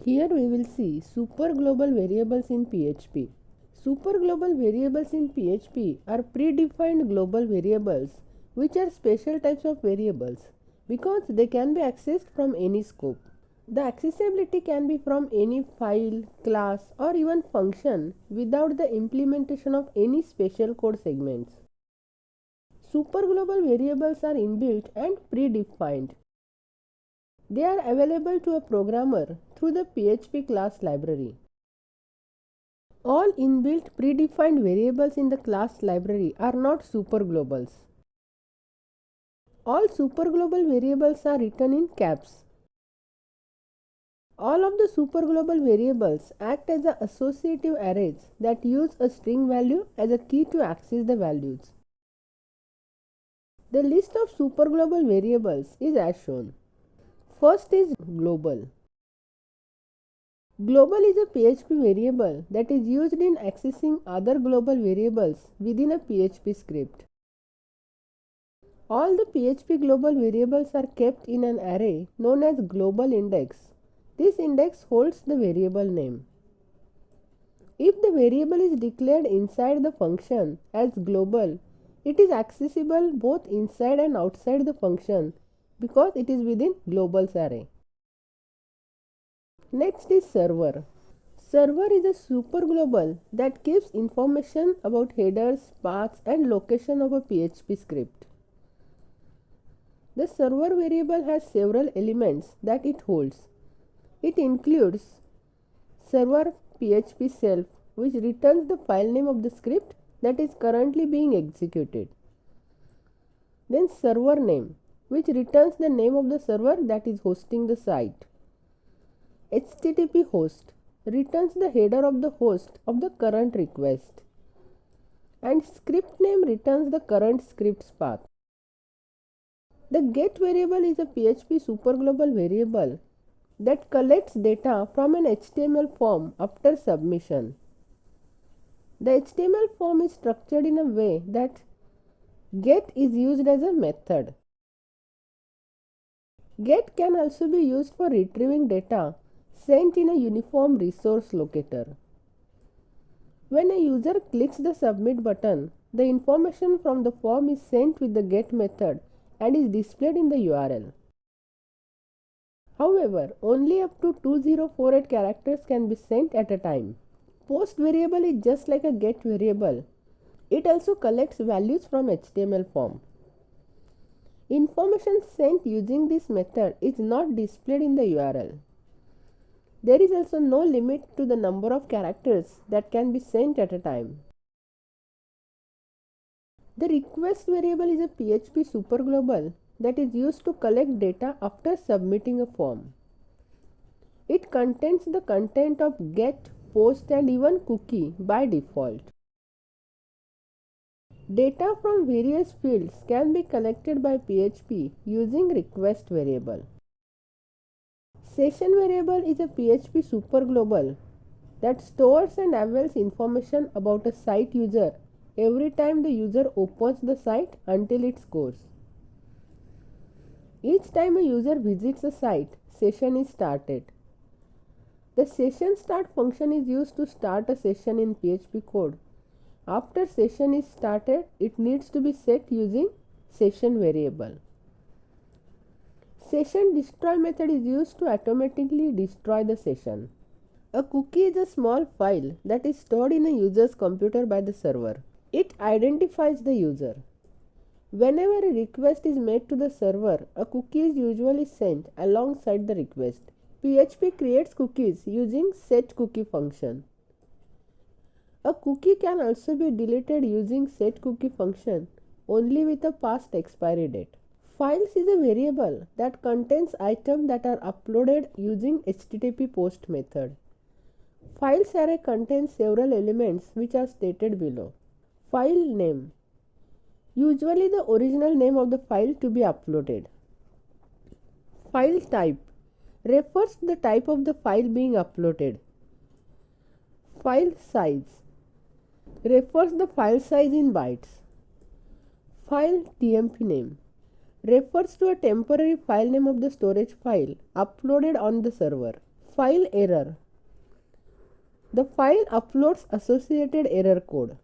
Here we will see superglobal variables in PHP. Superglobal variables in PHP are predefined global variables which are special types of variables because they can be accessed from any scope. The accessibility can be from any file, class, or even function without the implementation of any special code segments. Superglobal variables are inbuilt and predefined. They are available to a programmer through the PHP class library. All inbuilt predefined variables in the class library are not superglobals. All superglobal variables are written in caps. All of the superglobal variables act as associative arrays that use a string value as a key to access the values. The list of superglobal variables is as shown. First is global. Global is a PHP variable that is used in accessing other global variables within a PHP script. All the PHP global variables are kept in an array known as global index. This index holds the variable name. If the variable is declared inside the function as global, it is accessible both inside and outside the function because it is within globals array. Next is server. Server is a superglobal that keeps information about headers, paths, and location of a PHP script. The server variable has several elements that it holds. It includes server PHP self, which returns the file name of the script that is currently being executed. Then server name, which returns the name of the server that is hosting the site. HTTP host returns the header of the host of the current request. And script name returns the current script's path. The get variable is a PHP superglobal variable that collects data from an HTML form after submission. The HTML form is structured in a way that get is used as a method. Get can also be used for retrieving data sent in a uniform resource locator. When a user clicks the submit button, the information from the form is sent with the get method and is displayed in the URL. However, only up to 2048 characters can be sent at a time. Post variable is just like a get variable. It also collects values from HTML form. Information sent using this method is not displayed in the URL. There is also no limit to the number of characters that can be sent at a time. The request variable is a PHP superglobal that is used to collect data after submitting a form. It contains the content of get, post, and even cookie by default. Data from various fields can be collected by PHP using request variable. Session variable is a PHP superglobal that stores and avails information about a site user every time the user opens the site until it scores. Each time a user visits a site, session is started. The session start function is used to start a session in PHP code. After session is started, it needs to be set using session variable. Session destroy method is used to automatically destroy the session. A cookie is a small file that is stored in a user's computer by the server. It identifies the user. Whenever a request is made to the server, a cookie is usually sent alongside the request. PHP creates cookies using setCookie function. A cookie can also be deleted using setCookie function only with a past expiry date. Files is a variable that contains items that are uploaded using HTTP post method. Files array contains several elements which are stated below. File name, usually the original name of the file to be uploaded. File type refers to the type of the file being uploaded. File size refers the file size in bytes. File TMP name refers to a temporary file name of the storage file uploaded on the server. file error. The file uploads associated error code.